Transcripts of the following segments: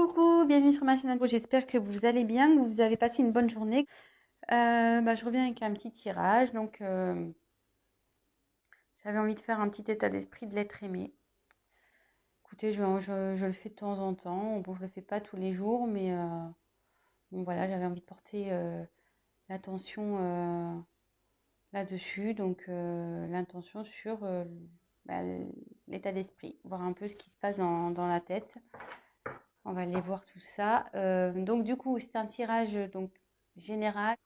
Coucou, bienvenue sur ma chaîne. J'espère que vous allez bien, que vous avez passé une bonne journée. Je reviens avec un petit tirage. J'avais envie de faire un petit état d'esprit de l'être aimé. Écoutez, je le fais de temps en temps. Bon, je le fais pas tous les jours, mais bon, voilà, j'avais envie de porter l'attention là-dessus. L'intention sur bah, l'état d'esprit, voir un peu ce qui se passe dans la tête. On va aller voir tout ça. Du coup, c'est un tirage général.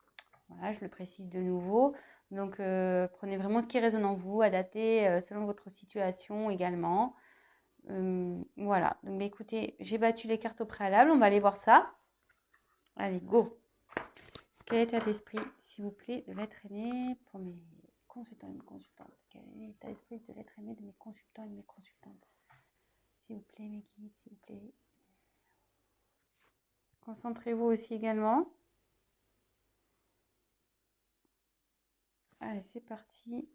Voilà, je le précise de nouveau. Prenez vraiment ce qui résonne en vous, adaptez selon votre situation également. Voilà. Écoutez, j'ai battu les cartes au préalable. On va aller voir ça. Allez, go. Quel état d'esprit, s'il vous plaît, de l'être aimé pour mes consultants et mes consultantes? Quel est l'état d'esprit de l'être aimé de mes consultants et de mes consultantes? S'il vous plaît, mes guides, s'il vous plaît. Concentrez-vous aussi également. Allez, c'est parti.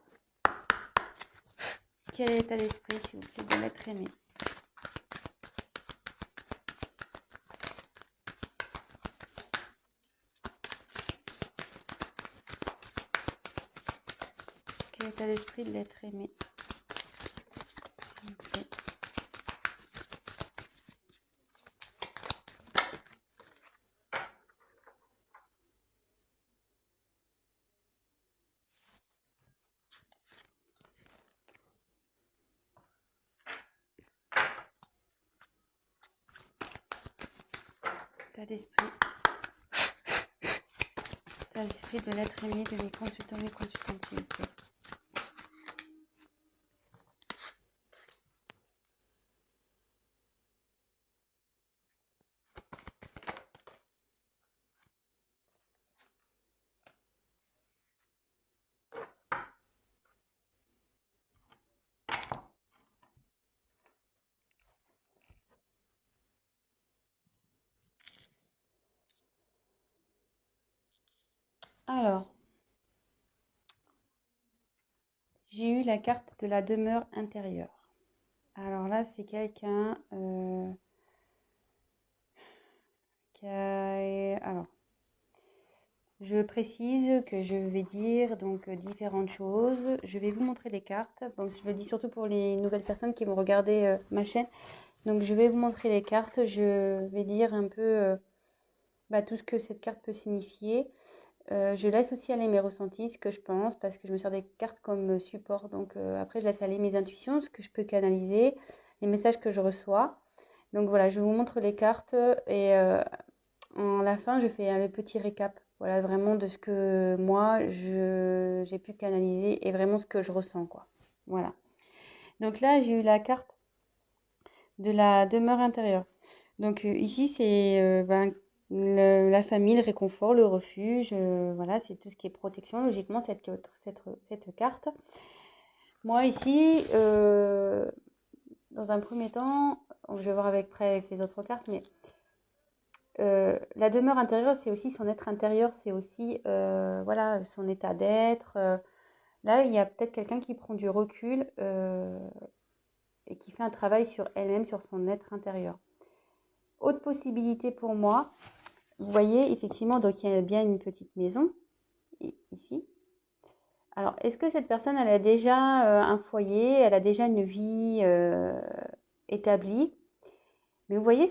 Quel est l'état d'esprit, s'il vous plaît, de l'être aimé? Quel est l'état d'esprit de l'être aimé, s'il vous plaît? État d'esprit. État d'esprit de l'être aimé de mes consultants et mes consultantes, s'il vous plaît. Alors, j'ai eu la carte de la demeure intérieure. Alors là, c'est quelqu'un qui a... Alors, je précise que je vais dire différentes choses. Je vais vous montrer les cartes. Donc, je le dis surtout pour les nouvelles personnes qui vont regarder ma chaîne. Donc, je vais vous montrer les cartes. Je vais dire un peu tout ce que cette carte peut signifier. Je laisse aussi aller mes ressentis, ce que je pense, parce que je me sers des cartes comme support. Après, je laisse aller mes intuitions, ce que je peux canaliser, les messages que je reçois. Donc voilà, je vous montre les cartes et en la fin, je fais un petit récap. Voilà, vraiment de ce que moi, j'ai pu canaliser et vraiment ce que je ressens, quoi. Voilà. Donc là, j'ai eu la carte de la demeure intérieure. Ici, c'est la famille, le réconfort, le refuge. Voilà, c'est tout ce qui est protection, logiquement, cette carte. Moi, ici, dans un premier temps, je vais voir avec les autres cartes, mais la demeure intérieure, c'est aussi son être intérieur, c'est aussi voilà, son état d'être. Là, il y a peut-être quelqu'un qui prend du recul et qui fait un travail sur elle-même, sur son être intérieur. Autre possibilité pour moi, vous voyez, effectivement, donc il y a bien une petite maison, ici. Alors, est-ce que cette personne, elle a déjà un foyer, elle a déjà une vie établie? Mais vous voyez,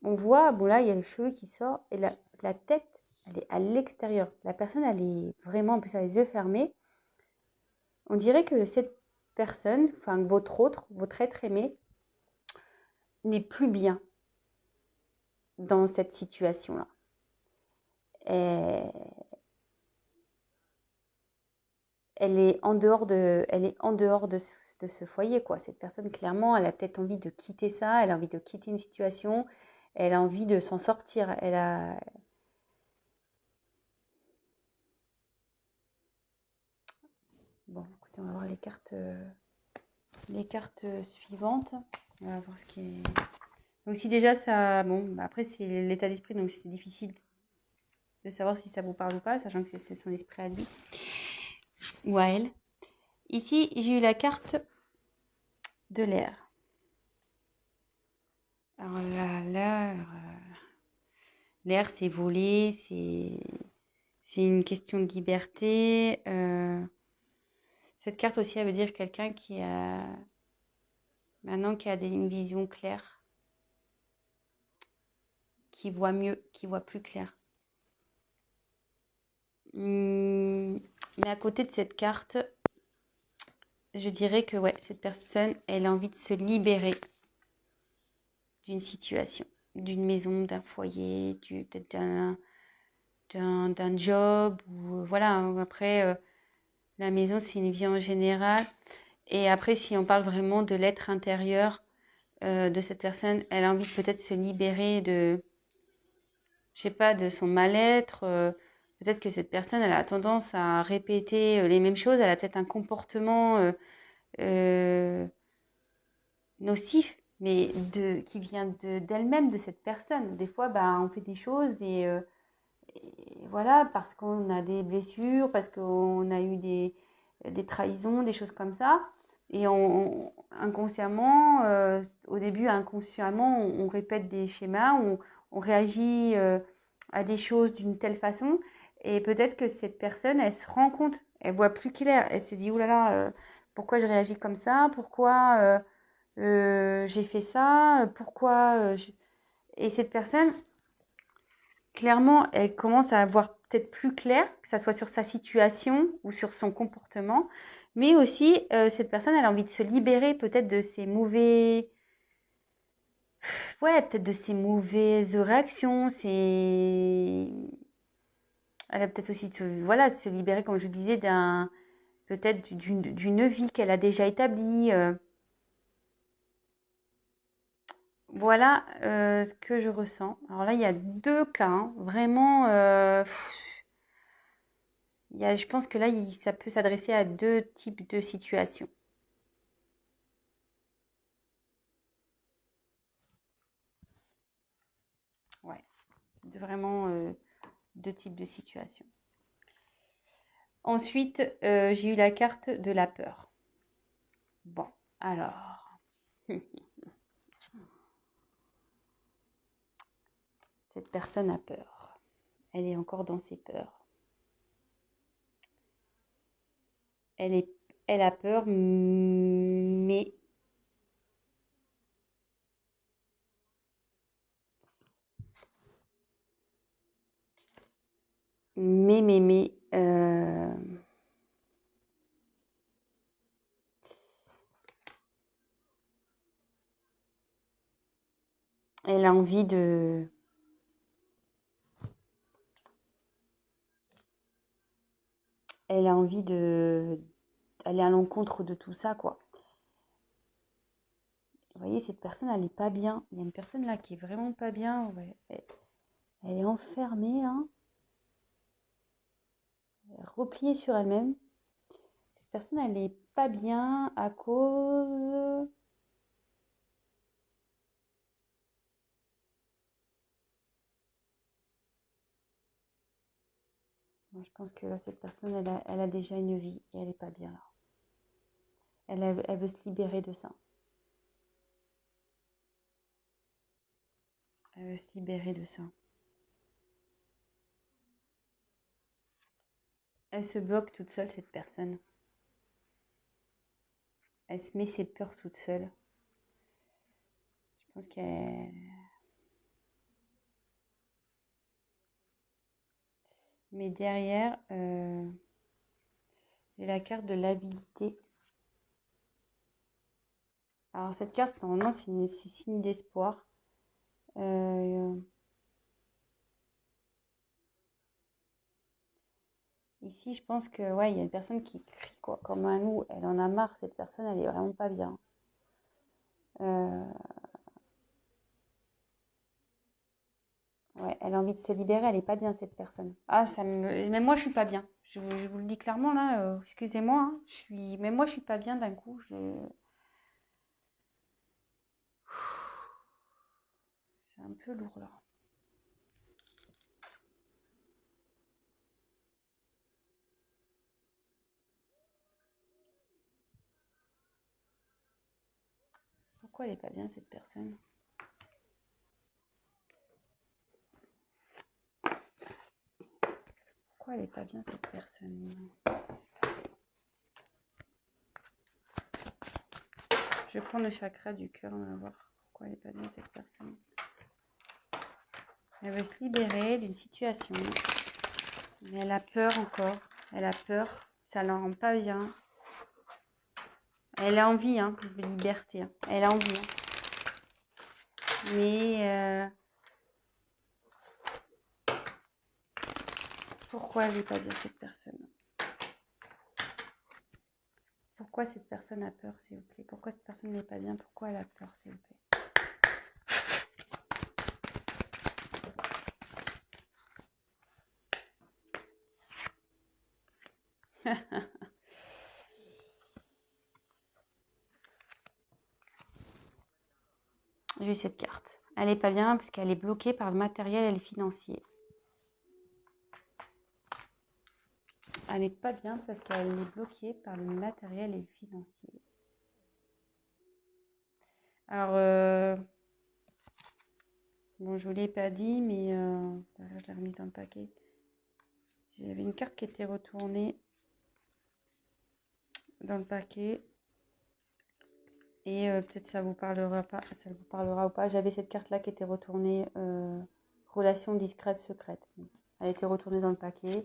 on voit, bon là, il y a le cheveu qui sort, et la tête, elle est à l'extérieur. La personne, elle est vraiment, en plus, elle a les yeux fermés. On dirait que cette personne, enfin, votre être aimé, n'est plus bien dans cette situation-là. Elle est en dehors de ce foyer, quoi. Cette personne, clairement, elle a peut-être envie de quitter ça, elle a envie de quitter une situation, elle a envie de s'en sortir. Bon, écoutez, on va voir les cartes suivantes. On va voir ce qui est... Donc si déjà ça... Bon, après c'est l'état d'esprit, donc c'est difficile de savoir si ça vous parle ou pas, sachant que c'est son esprit à lui ou à elle. Ici, j'ai eu la carte de l'air. Alors là, l'air, c'est voler, c'est une question de liberté. Cette carte aussi, elle veut dire quelqu'un qui a maintenant une vision claire, qui voit mieux, qui voit plus clair. Mais à côté de cette carte, je dirais que ouais, cette personne, elle a envie de se libérer d'une situation, d'une maison, d'un foyer, peut-être d'un job. Ou, voilà, après, la maison, c'est une vie en général. Et après, si on parle vraiment de l'être intérieur de cette personne, elle a envie de peut-être se libérer de, je sais pas, de son mal-être. Peut-être que cette personne, elle a tendance à répéter les mêmes choses. Elle a peut-être un comportement euh, nocif, mais qui vient d'elle-même, de cette personne. Des fois, bah, on fait des choses et voilà, parce qu'on a des blessures, parce qu'on a eu des trahisons, des choses comme ça. Et inconsciemment, au début, inconsciemment, on répète des schémas, on réagit à des choses d'une telle façon. Et peut-être que cette personne, elle se rend compte, elle voit plus clair. Elle se dit, ouh là là, pourquoi je réagis comme ça? Pourquoi j'ai fait ça? Pourquoi Et cette personne, clairement, elle commence à avoir peut-être plus clair, que ça soit sur sa situation ou sur son comportement. Mais aussi, cette personne, elle a envie de se libérer peut-être de ses mauvais... Ouais, peut-être de ses mauvaises réactions. Elle a peut-être aussi voilà, de se libérer, comme je disais, peut-être d'une vie qu'elle a déjà établie. Voilà ce que je ressens. Alors là, il y a deux cas, hein, vraiment. Je pense que là, ça peut s'adresser à deux types de situations. Ouais, vraiment deux types de situations. Ensuite, j'ai eu la carte de la peur. Bon, alors, cette personne a peur. Elle est encore dans ses peurs. Elle, elle a peur, mais, elle a envie de... Elle a envie de... aller à l'encontre de tout ça, quoi. Vous voyez, cette personne, elle n'est pas bien. Il y a une personne là qui est vraiment pas bien. Ouais. Elle est enfermée, hein, repliée sur elle-même. Cette personne, elle n'est pas bien à cause... Moi, je pense que cette personne, elle a déjà une vie et elle n'est pas bien là. Elle veut se libérer de ça. Elle veut se libérer de ça. Elle se bloque toute seule, cette personne. Elle se met ses peurs toute seule. Je pense qu'elle... Mais derrière, j'ai la carte de l'avidité. Alors cette carte, normalement, c'est signe d'espoir. Ici, je pense que ouais, il y a une personne qui crie quoi, comme un loup. Elle en a marre, cette personne, elle est vraiment pas bien. Euh, ouais, elle a envie de se libérer, elle est pas bien cette personne. Ah, même moi, je suis pas bien. Je vous le dis clairement là. Excusez-moi, hein, même moi, je suis pas bien d'un coup. C'est un peu lourd là. Pourquoi elle est pas bien cette personne? Pourquoi elle n'est pas bien cette personne? Je vais prendre le chakra du cœur, on va voir pourquoi elle n'est pas bien cette personne. Elle veut se libérer d'une situation, mais elle a peur encore. Elle a peur, ça ne la rend pas bien. Elle a envie de liberté, elle a envie. Mais pourquoi elle n'est pas bien cette personne? Pourquoi cette personne a peur, s'il vous plaît? Pourquoi cette personne n'est pas bien? Pourquoi elle a peur, s'il vous plaît? J'ai eu cette carte. Elle n'est pas bien parce qu'elle est bloquée par le matériel et le financier. Elle n'est pas bien parce qu'elle est bloquée par le matériel et le financier. Alors, bon, je ne vous l'ai pas dit, mais je l'ai remise dans le paquet. J'avais une carte qui était retournée dans le paquet. Et peut-être ça vous parlera pas, ça vous parlera ou pas. J'avais cette carte-là qui était retournée, relation discrète, secrète. Elle a été retournée dans le paquet.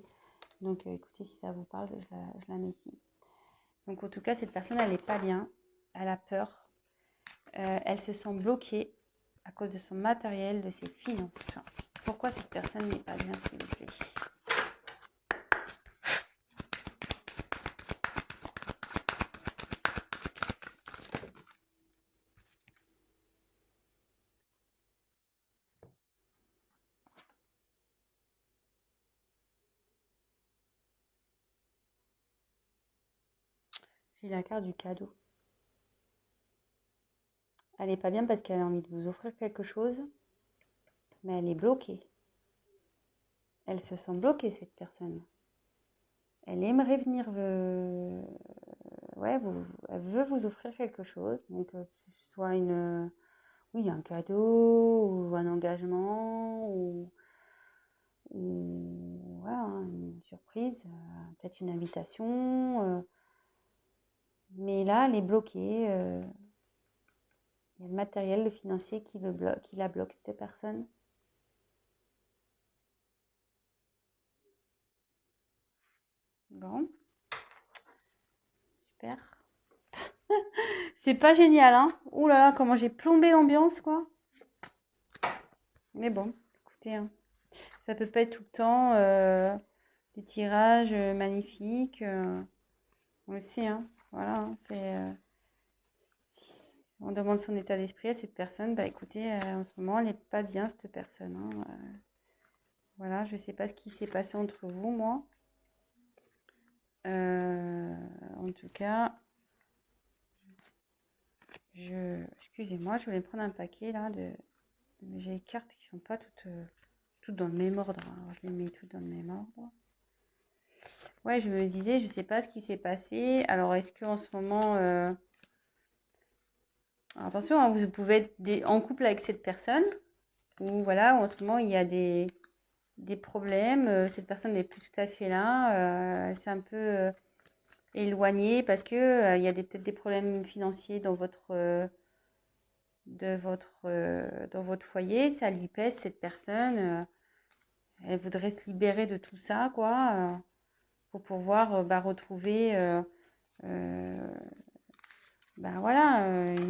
Donc écoutez, si ça vous parle, je la mets ici. Donc en tout cas, cette personne, elle n'est pas bien. Elle a peur. Elle se sent bloquée à cause de son matériel, de ses finances. Pourquoi cette personne n'est pas bien, s'il vous plaît? J'ai la carte du cadeau. Elle n'est pas bien parce qu'elle a envie de vous offrir quelque chose, mais elle est bloquée. Elle se sent bloquée, cette personne. Elle aimerait venir, elle veut vous offrir quelque chose, donc que ce soit un cadeau ou un engagement ou une surprise, peut-être une invitation. Mais là, elle est bloquée. Il y a le matériel, le financier qui la bloque, cette personne. Bon. Super. C'est pas génial, hein? Ouh là là, comment j'ai plombé l'ambiance, quoi. Mais bon, écoutez, ça peut pas être tout le temps des tirages magnifiques. On le sait, hein. Voilà, si on demande son état d'esprit à cette personne, bah écoutez, en ce moment, elle n'est pas bien, cette personne. Voilà, je sais pas ce qui s'est passé entre vous, moi. En tout cas, excusez-moi, je voulais prendre un paquet là mais j'ai les cartes qui sont pas toutes dans le même ordre. Alors, je les mets toutes dans le même ordre. Ouais, je me disais, je sais pas ce qui s'est passé. Alors, est-ce qu'en ce moment, attention, hein, vous pouvez être en couple avec cette personne, ou voilà, en ce moment il y a des problèmes. Cette personne n'est plus tout à fait là. C'est un peu éloigné parce que il y a peut-être des problèmes financiers dans votre foyer. Ça lui pèse, cette personne. Elle voudrait se libérer de tout ça, quoi, pour pouvoir retrouver une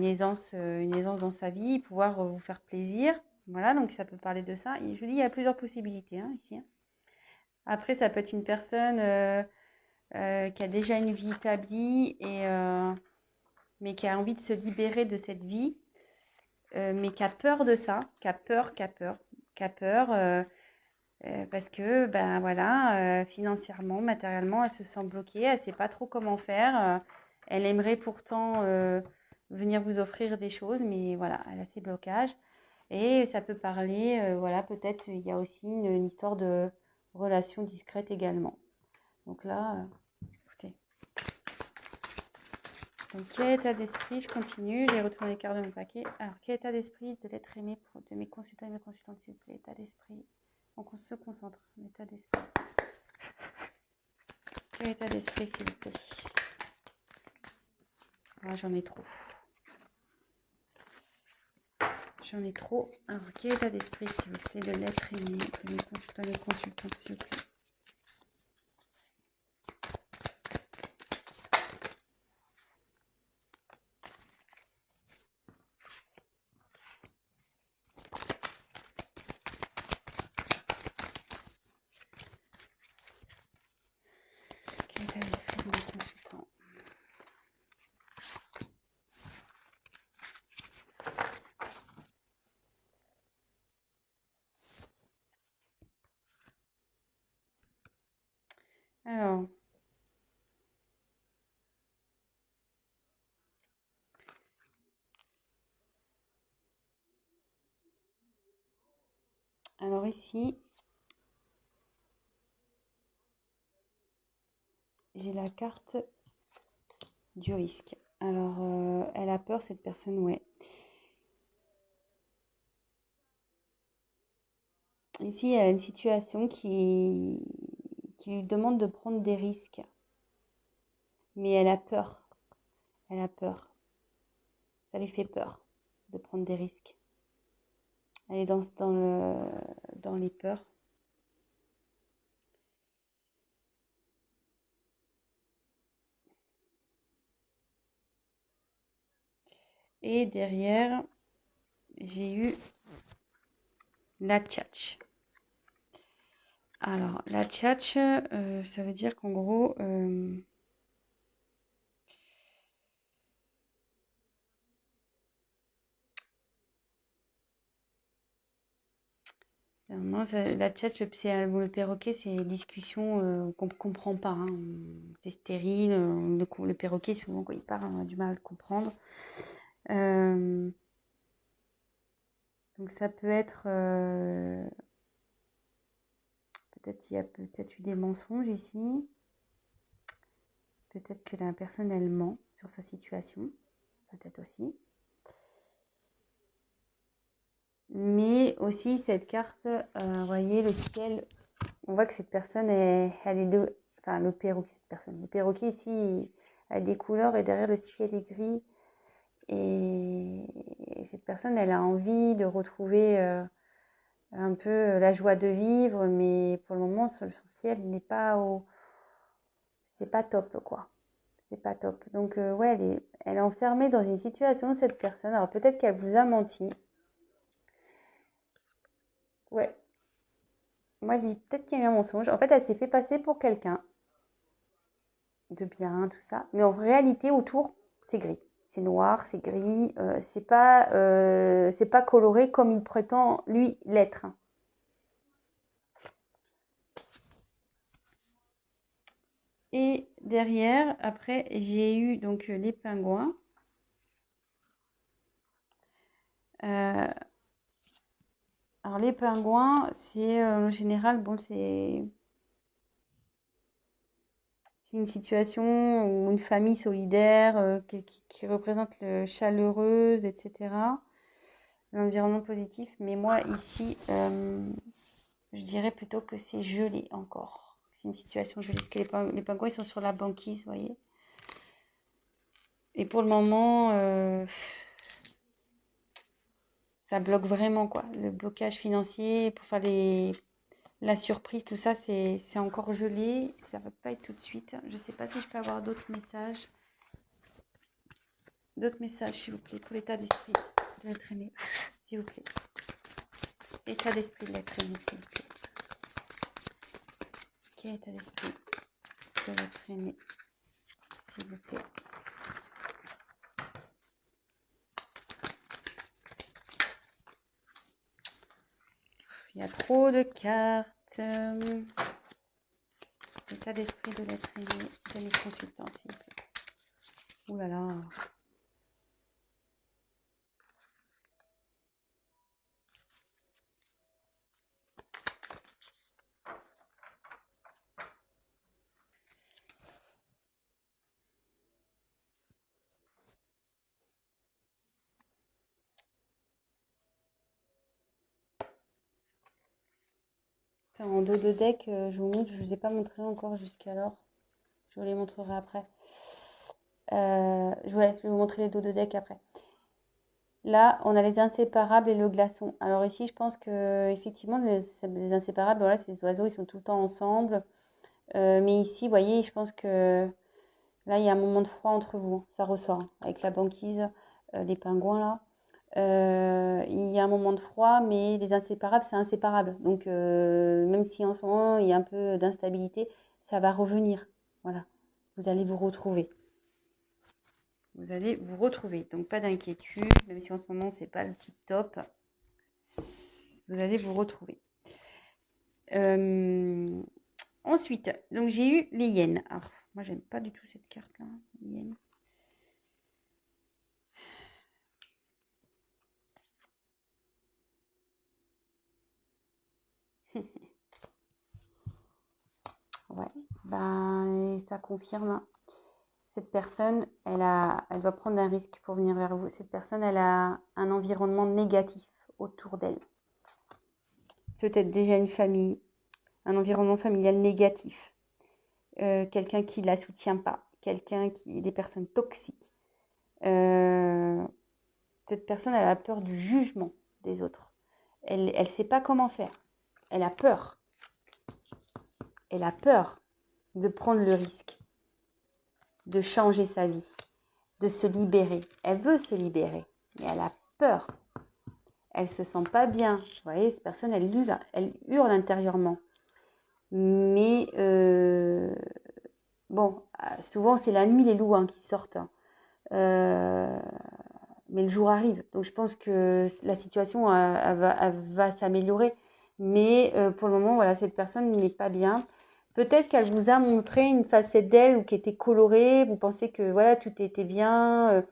aisance dans sa vie, pouvoir vous faire plaisir. Voilà, donc ça peut parler de ça. Et je vous dis, il y a plusieurs possibilités ici. Après, ça peut être une personne qui a déjà une vie établie, mais qui a envie de se libérer de cette vie, mais qui a peur de ça, qui a peur, parce que financièrement, matériellement, elle se sent bloquée, elle ne sait pas trop comment faire. Elle aimerait pourtant venir vous offrir des choses, mais voilà, elle a ses blocages. Et ça peut parler, peut-être il y a aussi une histoire de relation discrète également. Donc là, écoutez. Donc quel état d'esprit, je continue, j'ai retourné les cartes de mon paquet. Alors, quel état d'esprit de l'être aimé de mes consultants et mes consultantes, s'il vous plaît, état d'esprit. On se concentre, l'état d'esprit. Quel état d'esprit, s'il vous plaît? Ah, j'en ai trop. J'en ai trop. Alors, quel état d'esprit, s'il vous plaît, de l'être aimé, de mes consultants et consultantes, s'il vous plaît? Quel état d'esprit de mes consultants? Alors ici, j'ai la carte du risque. Alors, elle a peur, cette personne, ouais. Ici, elle a une situation qui lui demande de prendre des risques. Mais elle a peur. Elle a peur. Ça lui fait peur de prendre des risques. Elle est dans les peurs. Et derrière, j'ai eu la tchatch. Alors, la tchatch, ça veut dire qu'en gros, non, la tchatch, le perroquet, c'est discussion qu'on ne comprend pas, hein. C'est stérile. Le perroquet, souvent, quand il parle, on a du mal à le comprendre. Donc, ça peut être... peut-être il y a peut-être eu des mensonges ici. Peut-être que la personne, elle ment sur sa situation. Peut-être aussi. Mais aussi, cette carte, vous voyez, le ciel, on voit que cette personne, elle est de... Enfin, le perroquet, cette personne. Le perroquet, ici, a des couleurs et derrière, le ciel est gris. Et cette personne, elle a envie de retrouver un peu la joie de vivre. Mais pour le moment, son ciel n'est pas au... C'est pas top, quoi. C'est pas top. Donc, ouais, elle est enfermée dans une situation, cette personne. Alors, peut-être qu'elle vous a menti. Ouais. Moi, je dis peut-être qu'il y a eu un mensonge. En fait, elle s'est fait passer pour quelqu'un de bien, tout ça. Mais en réalité, autour, c'est gris. C'est noir, c'est gris. C'est pas coloré comme il prétend, lui, l'être. Et derrière, après, j'ai eu donc les pingouins. Alors, les pingouins, c'est en général, bon, c'est une situation ou une famille solidaire qui représente le chaleureuse, etc. L'environnement positif. Mais moi, ici, je dirais plutôt que c'est gelé encore. C'est une situation gelée. Parce que les pingouins, ils sont sur la banquise, vous voyez. Et pour le moment, ça bloque vraiment, quoi. Le blocage financier pour faire la surprise, tout ça, c'est encore gelé. Ça va pas être tout de suite. Je sais pas si je peux avoir d'autres messages. D'autres messages, s'il vous plaît, pour l'état d'esprit de l'être aimé, s'il vous plaît. État d'esprit de l'être aimé, s'il vous plaît. Quel état d'esprit de l'être aimé, s'il vous plaît. Il y a trop de cartes. L'état d'esprit de l'être aimé de mes consultants, s'il vous plaît. Ouh là là. En dos de deck, je vous montre, je ne vous ai pas montré encore jusqu'alors. je vous les montrerai après. Je vais vous montrer les dos de deck après. Là, on a les inséparables et le glaçon. Alors ici, je pense que effectivement, les inséparables, voilà, ces oiseaux, ils sont tout le temps ensemble. Mais ici, vous voyez, je pense que là, il y a un moment de froid entre vous. Ça ressort avec la banquise, les pingouins là. Il y a un moment de froid, mais les inséparables, c'est inséparable. Donc, même si en ce moment, il y a un peu d'instabilité, ça va revenir. Voilà, vous allez vous retrouver. Vous allez vous retrouver. Donc, pas d'inquiétude, même si en ce moment, c'est pas le tip top. Vous allez vous retrouver. Ensuite, donc j'ai eu les hyènes. Alors, moi, j'aime pas du tout cette carte-là, les hyènes. Ouais, ben, ça confirme. Cette personne, elle doit prendre un risque pour venir vers vous. Cette personne, elle a un environnement négatif autour d'elle. Peut-être déjà une famille, un environnement familial négatif. Quelqu'un qui ne la soutient pas. Des personnes toxiques. Cette personne, elle a peur du jugement des autres. Elle ne sait pas comment faire. Elle a peur. Elle a peur de prendre le risque, de changer sa vie, de se libérer. Elle veut se libérer, mais elle a peur. Elle se sent pas bien. Vous voyez, cette personne, elle hurle intérieurement. Mais bon, souvent c'est la nuit les loups qui sortent. Mais le jour arrive. Donc je pense que la situation elle va s'améliorer. Mais pour le moment, voilà, cette personne n'est pas bien. Peut-être qu'elle vous a montré une facette d'elle ou qui était colorée. Vous pensez que voilà, tout était bien.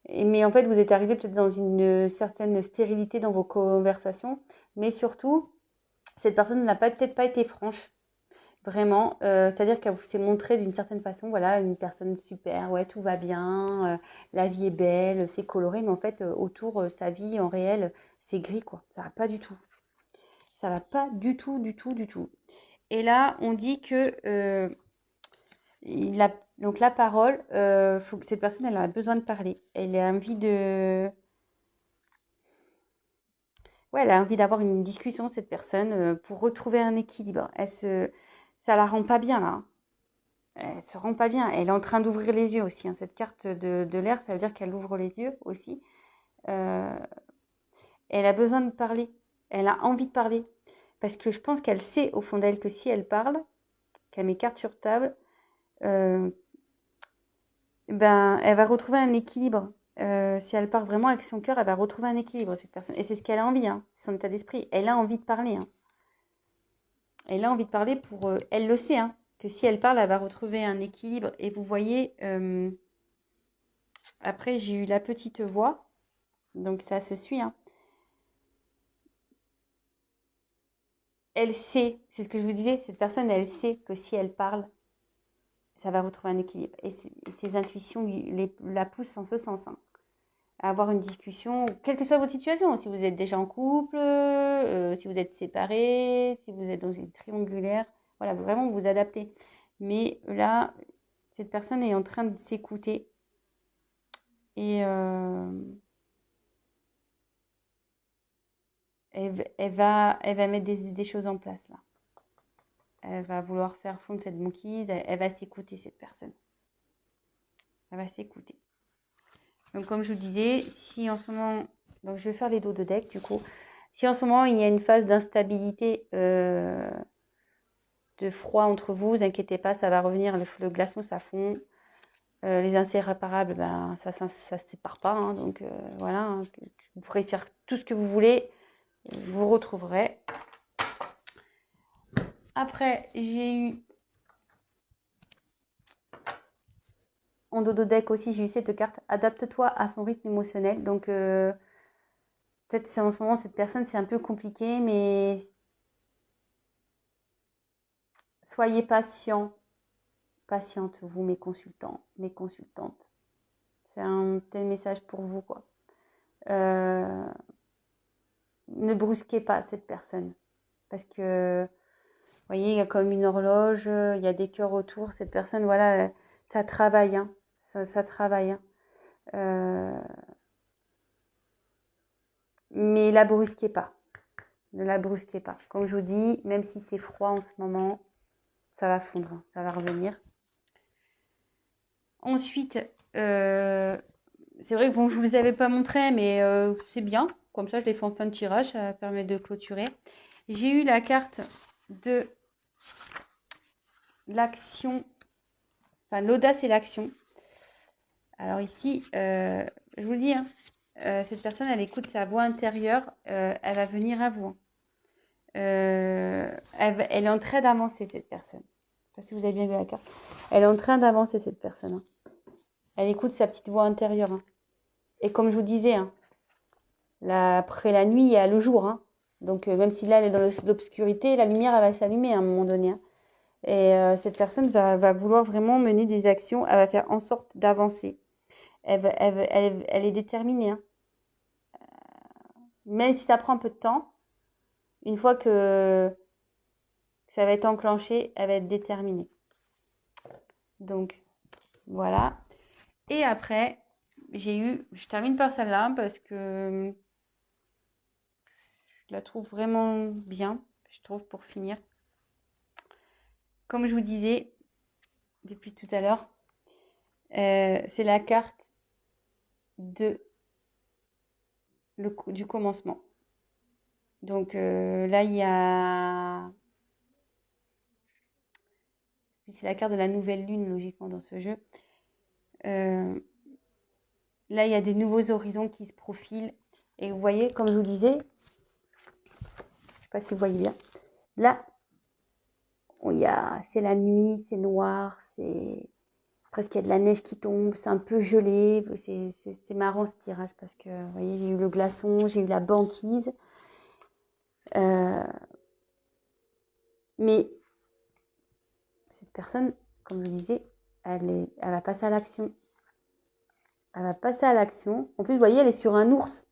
Mais en fait, vous êtes arrivé peut-être dans une certaine stérilité dans vos conversations. Mais surtout, cette personne n'a peut-être pas été franche. Vraiment, c'est-à-dire qu'elle vous s'est montrée d'une certaine façon, voilà, une personne super, ouais, tout va bien, la vie est belle, c'est coloré, mais en fait, autour, sa vie en réel, c'est gris, quoi. Ça va pas du tout. Ça va pas du tout, du tout, du tout. Et là, on dit que donc la parole, faut que cette personne, elle a besoin de parler. Elle a envie de, ouais, elle a envie d'avoir une discussion, cette personne, pour retrouver un équilibre. Ça la rend pas bien là, hein. Elle se rend pas bien. Elle est en train d'ouvrir les yeux aussi, hein. Cette carte de l'air, ça veut dire qu'elle ouvre les yeux aussi. Euh, Elle a besoin de parler. Elle a envie de parler. Parce que je pense qu'elle sait au fond d'elle que si elle parle, qu'elle met carte sur table, euh, ben, elle va retrouver un équilibre. Si elle part vraiment avec son cœur, elle va retrouver un équilibre, cette personne. Et c'est ce qu'elle a envie, hein. C'est son état d'esprit. Elle a envie de parler, hein. Elle a envie de parler pour... elle le sait, hein, que si elle parle, elle va retrouver un équilibre. Et vous voyez, après, j'ai eu la petite voix. Donc ça se suit, hein. Elle sait, c'est ce que je vous disais, cette personne, elle sait que si elle parle, ça va retrouver un équilibre. Et ses intuitions la poussent en ce sens, hein, à avoir une discussion, quelle que soit votre situation, si vous êtes déjà en couple, si vous êtes séparés, si vous êtes dans une triangulaire, voilà, vraiment vous adaptez. Mais là, cette personne est en train de s'écouter et elle va mettre des choses en place là. Elle va vouloir faire fondre cette banquise. Elle va s'écouter, cette personne. Elle va s'écouter. Donc, comme je vous disais, si en ce moment... Donc, je vais faire les dos de deck, du coup. Si en ce moment, il y a une phase d'instabilité, de froid entre vous, vous inquiétez pas, ça va revenir. Le glaçon, ça fond. Les inséparables, ben, ça se sépare pas, hein. Donc, voilà, hein. Vous pourrez faire tout ce que vous voulez. Vous retrouverez. Après, j'ai eu en dodo deck aussi, j'ai eu cette carte. Adapte-toi à son rythme émotionnel. Donc, peut-être c'est en ce moment, cette personne, c'est un peu compliqué, mais soyez patient. Patiente, vous, mes consultants, mes consultantes. C'est un tel message pour vous, quoi. Ne brusquez pas cette personne. Parce que voyez, il y a comme une horloge, il y a des cœurs autour. Cette personne, voilà, ça travaille, hein. Ça travaille, hein. Mais la brusquez pas. Ne la brusquez pas. Comme je vous dis, même si c'est froid en ce moment, ça va fondre, hein, ça va revenir. Ensuite, c'est vrai que bon, je vous avais pas montré, mais c'est bien. Comme ça, je l'ai fait en fin de tirage, ça permet de clôturer. J'ai eu la carte de l'action, enfin l'audace et l'action. Alors ici, je vous le dis, hein, cette personne, elle écoute sa voix intérieure, elle va venir à vous. Elle est en train d'avancer, cette personne. Je ne sais pas si vous avez bien vu la carte. Elle est en train d'avancer, cette personne, hein. Elle écoute sa petite voix intérieure, hein. Et comme je vous disais, hein, après la nuit, il y a le jour, hein. Donc même si là, elle est dans l'obscurité, la lumière, elle va s'allumer à un moment donné, hein. Et cette personne va vouloir vraiment mener des actions. Elle va faire en sorte d'avancer. Elle est déterminée, hein. Même si ça prend un peu de temps, une fois que ça va être enclenché, elle va être déterminée. Donc, voilà. Et après, je termine par celle-là parce que je la trouve vraiment bien, je trouve, pour finir. Comme je vous disais depuis tout à l'heure, c'est la carte du commencement. Donc là, il y a... C'est la carte de la nouvelle lune, logiquement, dans ce jeu. Là, il y a des nouveaux horizons qui se profilent. Et vous voyez, comme je vous disais, je ne sais pas si vous voyez bien, là, c'est la nuit, c'est noir, c'est presque il y a de la neige qui tombe, c'est un peu gelé. C'est marrant ce tirage parce que, vous voyez, j'ai eu le glaçon, j'ai eu la banquise. Mais cette personne, comme je disais, elle va passer à l'action. Elle va passer à l'action. En plus, vous voyez, elle est sur un ours.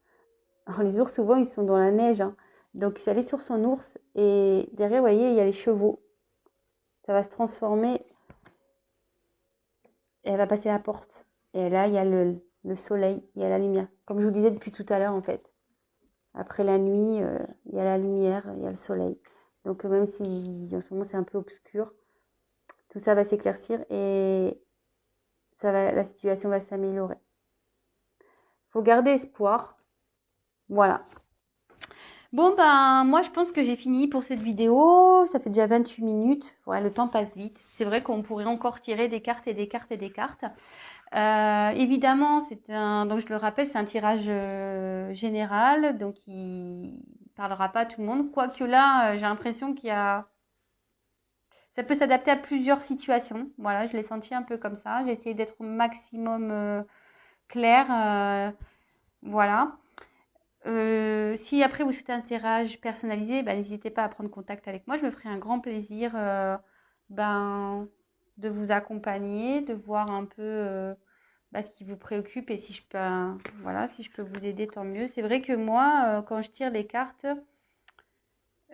Alors, les ours, souvent, ils sont dans la neige, hein. Donc, elle est sur son ours. Et derrière, vous voyez, il y a les chevaux. Ça va se transformer. Et elle va passer la porte. Et là, il y a le soleil, il y a la lumière. Comme je vous disais depuis tout à l'heure, en fait. Après la nuit, il y a la lumière, il y a le soleil. Donc, même si en ce moment, c'est un peu obscur, tout ça va s'éclaircir et la situation va s'améliorer. Il faut garder espoir. Voilà. Bon, ben, moi, je pense que j'ai fini pour cette vidéo. Ça fait déjà 28 minutes. Ouais, le temps passe vite. C'est vrai qu'on pourrait encore tirer des cartes et des cartes et des cartes. Évidemment, donc je le rappelle, c'est un tirage général. Donc, il parlera pas à tout le monde. Quoique là, j'ai l'impression ça peut s'adapter à plusieurs situations. Voilà, je l'ai senti un peu comme ça. J'ai essayé d'être au maximum claire. Voilà. Si après vous souhaitez un tirage personnalisé, n'hésitez pas à prendre contact avec moi. Je me ferai un grand plaisir de vous accompagner, de voir un peu ce qui vous préoccupe et si je peux vous aider, tant mieux. C'est vrai que moi, quand je tire les cartes,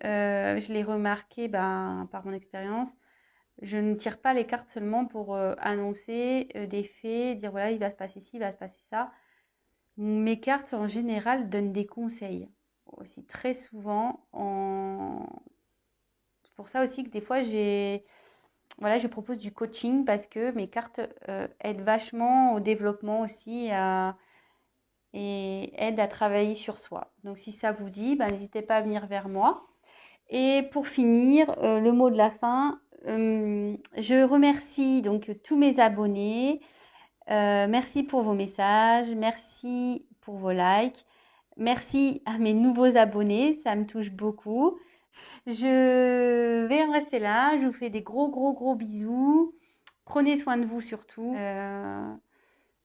je l'ai remarqué par mon expérience. Je ne tire pas les cartes seulement pour annoncer des faits, dire voilà, il va se passer ci, il va se passer ça. Mes cartes, en général, donnent des conseils. Aussi, très souvent. C'est pour ça aussi que des fois, je propose du coaching parce que mes cartes aident vachement au développement aussi et aident à travailler sur soi. Donc, si ça vous dit, n'hésitez pas à venir vers moi. Et pour finir, le mot de la fin, je remercie donc tous mes abonnés. Merci pour vos messages, merci pour vos likes, merci à mes nouveaux abonnés, ça me touche beaucoup. Je vais en rester là, je vous fais des gros gros gros bisous. Prenez soin de vous surtout.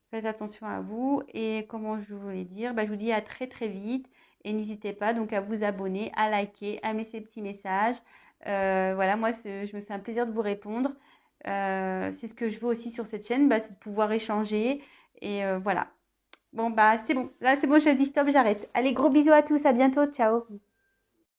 Faites attention à vous et comment je voulais dire, je vous dis à très très vite et n'hésitez pas donc à vous abonner, à liker, à mettre ces petits messages. Voilà, moi je me fais un plaisir de vous répondre. C'est ce que je veux aussi sur cette chaîne, c'est de pouvoir échanger et voilà. Bon c'est bon, là c'est bon, je dis stop, j'arrête. Allez, gros bisous à tous, à bientôt, ciao.